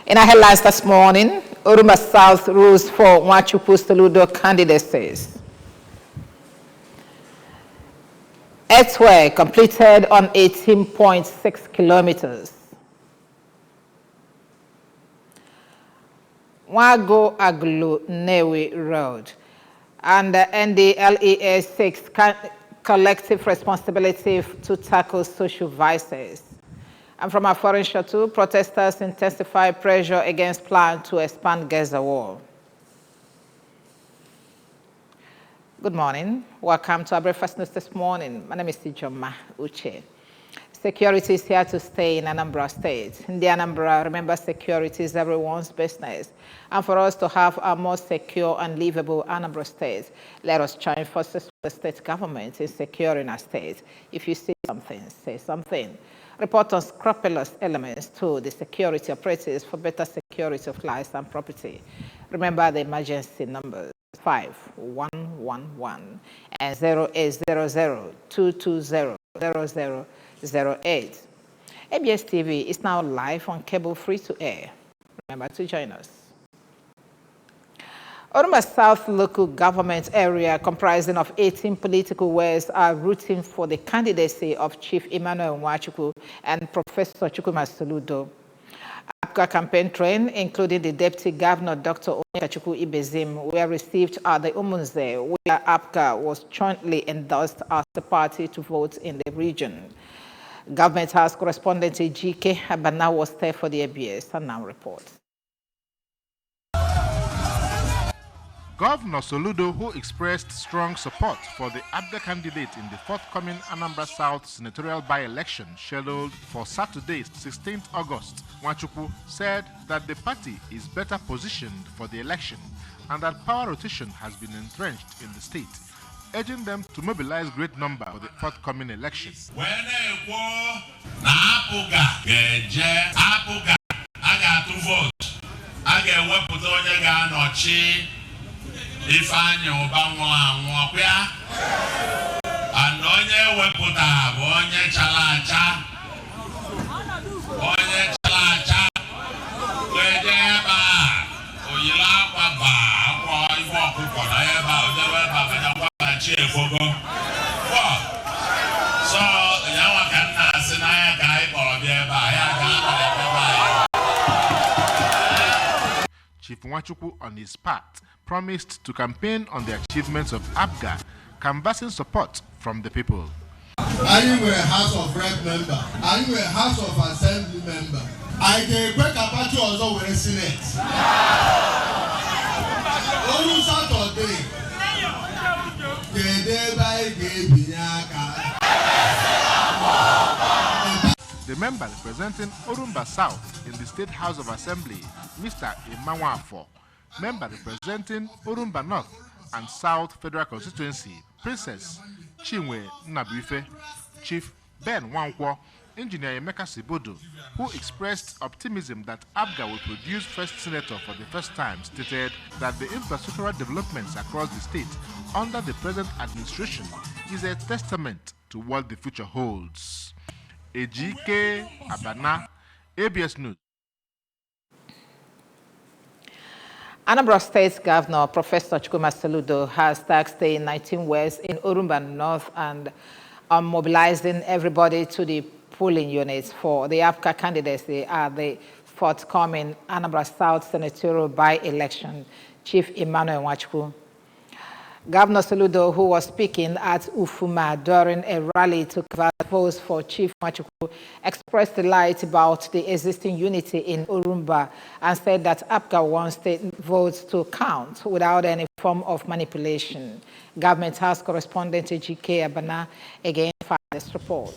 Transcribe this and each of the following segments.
In our headlines this morning, Orumba South rules for Nwachukwu Soludo candidacies. Earthwork completed on 18.6 kilometers. Wago Aglu Newi Road and the NDLEA 6 collective responsibility to tackle social vices. And from our foreign shuttle, protesters intensify pressure against plan to expand Gaza wall. Good morning. Welcome to our breakfast news this morning. My name is Tijoma Uche. Security is here to stay in Anambra State. In the Anambra, remember, security is everyone's business. And for us to have a more secure and livable Anambra State, let us join forces with the state government in securing our state. If you see something, say something. Report on scrupulous elements to the security operatives for better security of lives and property. Remember the emergency numbers 5111 and 0800-220-0008. ABS TV is now live on cable free to air. Remember to join us. Orumba South local government area comprising of 18 political wards are rooting for the candidacy of Chief Emmanuel Nwachukwu and Professor Chukwuma Soludo. APGA campaign train, including the Deputy Governor Dr. Onyekachukwu Ibezim, were received at the Umunze, where APGA was jointly endorsed as the party to vote in the region. Government House correspondent GK Abana was there for the ABS and now reports. Governor Soludo, who expressed strong support for the APGA candidate in the forthcoming Anambra South senatorial by-election scheduled for Saturday, 16th August, Nwachukwu said that the party is better positioned for the election and that power rotation has been entrenched in the state, urging them to mobilize great number for the forthcoming election. Ifeanyi Obanwa Nwakwia and onye wepụta bụ onye chalacha wede ebe oyila akwa ba akwa ife ọkụkọ na ebe odewe babanya kwa chi efogo so yawa ka nna asị na ya ga ịkpọrọ bịa ebe ya ga Chief Nwachukwu on his part promised to campaign on the achievements of APGA, canvassing support from the people. Are you a House of Rep member? Are you a House of Assembly member? I can break a party also with a Senate. On Saturday, the member representing Orumba South in the State House of Assembly, Mr. Imanwafo, member representing Orumba North and South Federal Constituency, Princess Chinwe Nnabuife, Chief Ben Wankwo, Engineer Emeka Sibodo, who expressed optimism that APGA will produce first senator for the first time, stated that the infrastructural developments across the state under the present administration is a testament to what the future holds. Ejike Abana, ABS News. Anambra State Governor Professor Chukwuma Soludo has tasked the 19 wards in Orumba North and mobilizing everybody to the polling units for the APGA candidacy at the forthcoming Anambra South senatorial by-election. Chief Emmanuel Nwachukwu. Governor Soludo, who was speaking at Ufuma during a rally to votes for Chief Nwachukwu, expressed delight about the existing unity in Orumba and said that APGA wants the votes to count without any form of manipulation. Government House correspondent GK Abana again filed this report.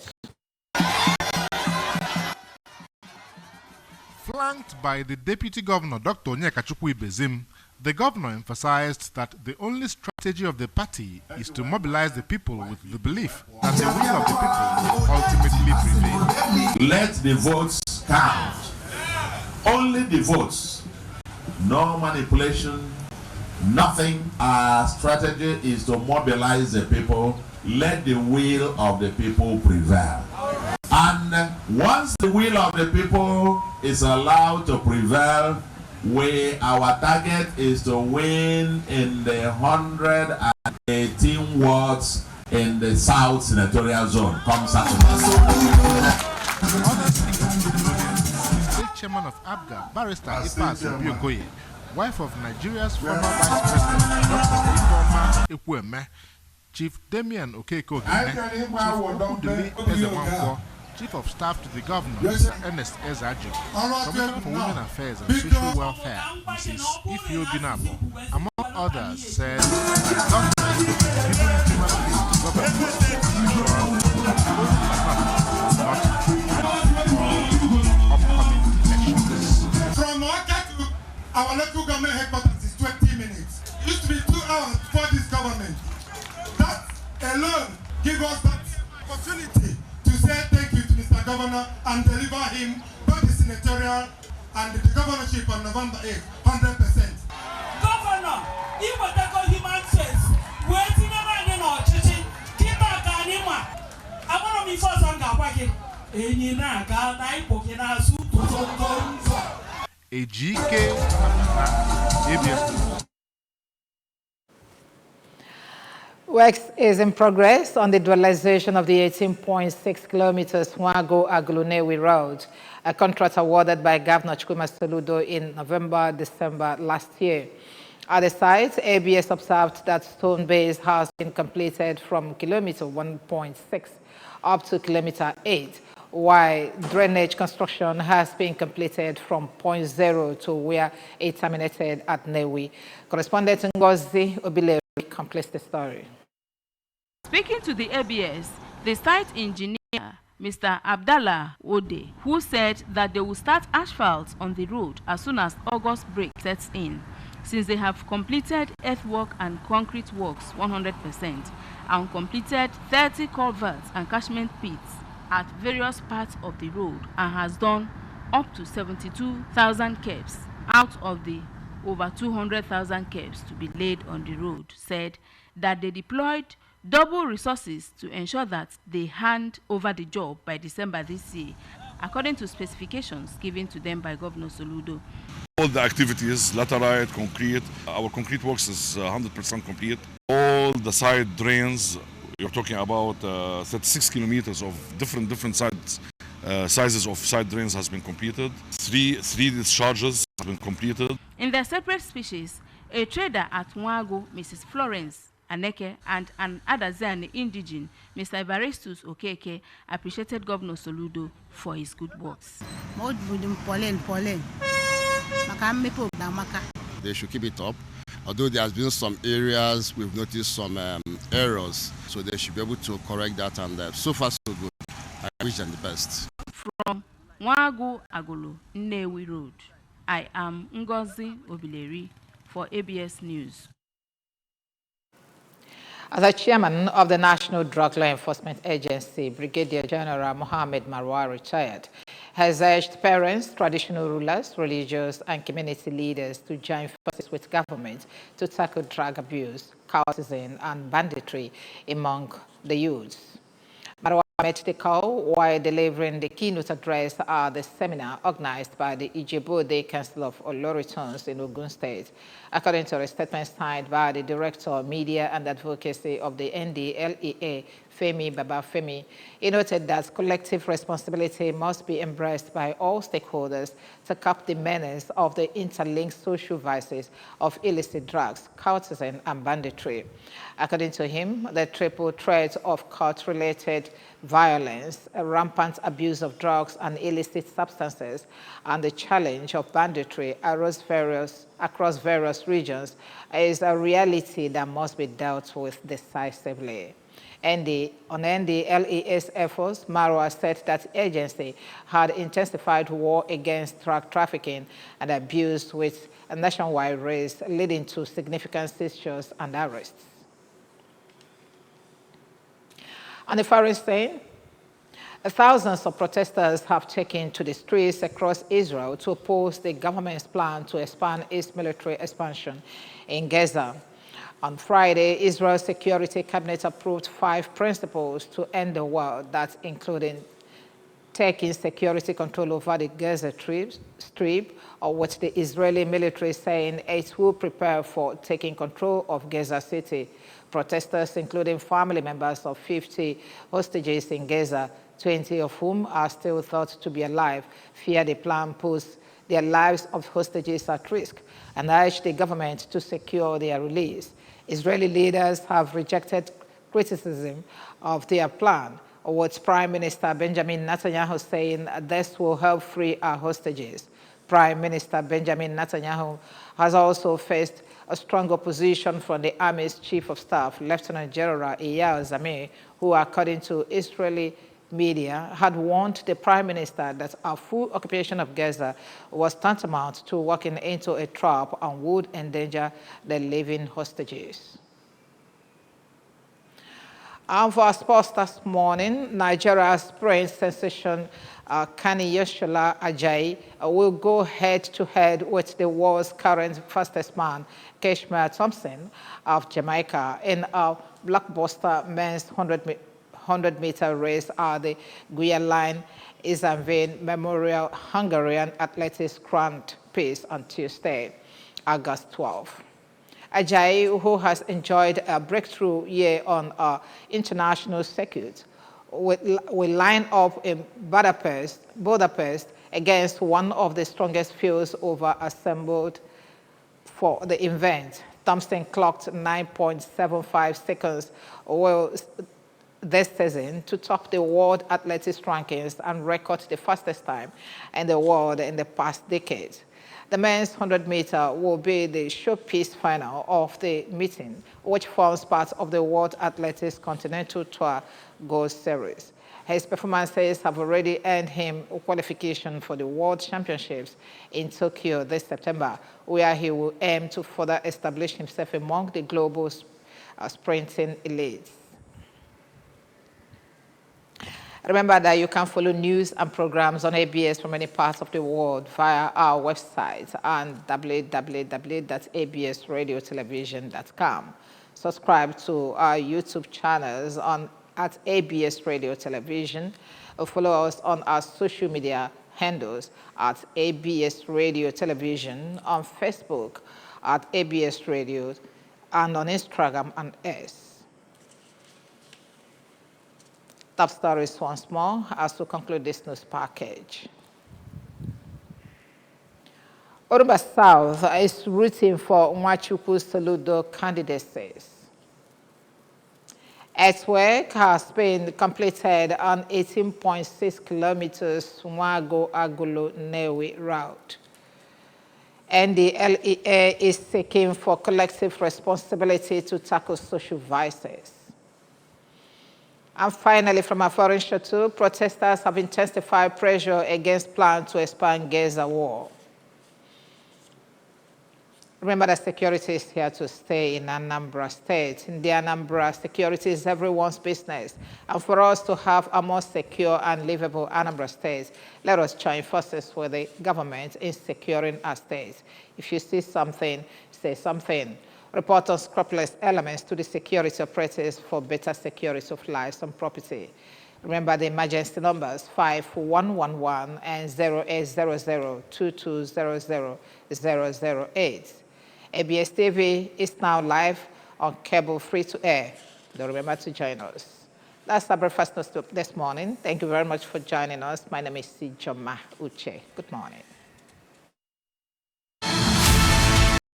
Flanked by the Deputy Governor Dr. Onyekachukwu Ibezim, the governor emphasized that the only strategy of the party is to mobilize the people with the belief that the will of the people will ultimately prevail. Let the votes count. Only the votes. No manipulation, nothing. Our strategy is to mobilize the people. Let the will of the people prevail. And once the will of the people is allowed to prevail, our target is to win in the 118 wards in the South Senatorial Zone. Come Saturday. State chairman of ABGA, Barrister Ifeanyi Okoye, wife of Nigeria's former Vice President, Dr. Ifeoma Ekwueme, Chief Damian Okeke Ogene, Chief Okudili Ezewanko, Chief of Staff to the Governor, Mr. Ernest Ezajo, Commissioner for Women Affairs and Social Welfare, Mrs. Ifeanyi Binabo, among others, said that the government is giving human beings to government upcoming elections. From Oka to our local government headquarters is 20 minutes. It used to be 2 hours before this government. That alone gives us that opportunity to say thank you to Mr. Governor and deliver him both the senatorial and the governorship on November 8th, 100%. Governor, you will take a human face. Waiting around in our church, keep back anima. I want to be first on the wagon. A GK ABS. Works is in progress on the dualization of the 18.6 kilometers Nwago-Agulu-Nnewi Road, a contract awarded by Governor Chukwuma Soludo in November-December last year. At the site, ABS observed that stone base has been completed from kilometer 1.6 up to kilometer 8, while drainage construction has been completed from point 0 to where it terminated at Nnewi. Correspondent Ngozi Obileri completes the story. Speaking to the ABS, the site engineer, Mr. Abdallah Ode, who said that they will start asphalt on the road as soon as August break sets in, since they have completed earthwork and concrete works 100% and completed 30 culverts and catchment pits at various parts of the road and has done up to 72,000 curbs out of the over 200,000 curbs to be laid on the road, said that they deployed double resources to ensure that they hand over the job by December this year, according to specifications given to them by Governor Soludo. All the activities, laterite, concrete, our concrete works is 100% complete. All the side drains, you're talking about 36 kilometers of different sizes of side drains has been completed. Three discharges have been completed. In their separate species, a trader at Nwago, Mrs. Florence Aneke, and an Adazan indigene, Mr. Evaristus Okeke, appreciated Governor Soludo for his good works. They should keep it up. Although there has been some areas we've noticed some errors, so they should be able to correct that, and so far so good. I wish them the best. From Nwago-Agulu-Nnewi Road, I am Ngozi Obileri for ABS News. As a chairman of the National Drug Law Enforcement Agency, Brigadier General Mohammed Marwa retired, has urged parents, traditional rulers, religious and community leaders to join forces with government to tackle drug abuse, cultism and banditry among the youths. Marwa met the call while delivering the keynote address at the seminar organized by the Ijebu-Ode Council of Oloritons in Ogun State. According to a statement signed by the Director of Media and Advocacy of the NDLEA, Femi Babafemi, he noted that collective responsibility must be embraced by all stakeholders to curb the menace of the interlinked social vices of illicit drugs, cultism, and banditry. According to him, the triple threat of court-related violence, a rampant abuse of drugs and illicit substances, and the challenge of banditry across various regions is a reality that must be dealt with decisively. On NDLEA's efforts, Marwa said that the agency had intensified war against drug trafficking and abuse with a nationwide race, leading to significant seizures and arrests. On the foreign scene, thousands of protesters have taken to the streets across Israel to oppose the government's plan to expand its military expansion in Gaza. On Friday, Israel's Security Cabinet approved 5 principles to end the war that included taking security control over the Gaza Strip, with the Israeli military saying it will prepare for taking control of Gaza City. Protesters, including family members of 50 hostages in Gaza, 20 of whom are still thought to be alive, fear the plan puts their lives of hostages at risk and urge the government to secure their release. Israeli leaders have rejected criticism of their plan, with Prime Minister Benjamin Netanyahu saying this will help free our hostages. Prime Minister Benjamin Netanyahu has also faced a strong opposition from the Army's Chief of Staff, Lieutenant General Eyal Zamir, who, according to Israeli media, had warned the Prime Minister that a full occupation of Gaza was tantamount to walking into a trap and would endanger the living hostages. And for our sports this morning, Nigeria's sprint sensation Kaniyoshola Ajayi will go head-to-head with the world's current fastest man, Kashmir Thompson of Jamaica, in a blockbuster men's 100-meter race at the Guyaline Izanvin Memorial Hungarian Athletics Grand Prix on Tuesday, August 12. Ajayi, who has enjoyed a breakthrough year on international circuit, will line up in Budapest against one of the strongest fields assembled for the event. Thompson clocked 9.75 seconds this season to top the World Athletics rankings and record the fastest time in the world in the past decade. The men's 100-meter will be the showpiece final of the meeting, which forms part of the World Athletics Continental Tour Gold Series. His performances have already earned him qualification for the World Championships in Tokyo this September, where he will aim to further establish himself among the global sprinting elites. Remember that you can follow news and programs on ABS from any parts of the world via our website and www.absradiotelevision.com. Subscribe to our YouTube channels at ABS Radio Television. Follow us on our social media handles at ABS Radio Television, on Facebook at ABS Radio, and on Instagram and X. Top stories once more as we conclude this news package. Orumba South is rooting for Nwachukwu Soludo candidacies. Earthwork has been completed on 18.6 kilometers Nwago-Agulu-Newi route. And the LEA is seeking for collective responsibility to tackle social vices. And finally, from a foreign shuttle, protesters have intensified pressure against plans to expand Gaza war. Remember that security is here to stay in Anambra State. In the Anambra, security is everyone's business. And for us to have a more secure and livable Anambra State, let us join forces with the government in securing our state. If you see something, say something. Report unscrupulous elements to the security operatives for better security of lives and property. Remember the emergency numbers 5111 and 0800-2200-008. ABS TV is now live on cable free-to-air. Don't remember to join us. That's our breakfast news this morning. Thank you very much for joining us. My name is Sijoma Uche. Good morning.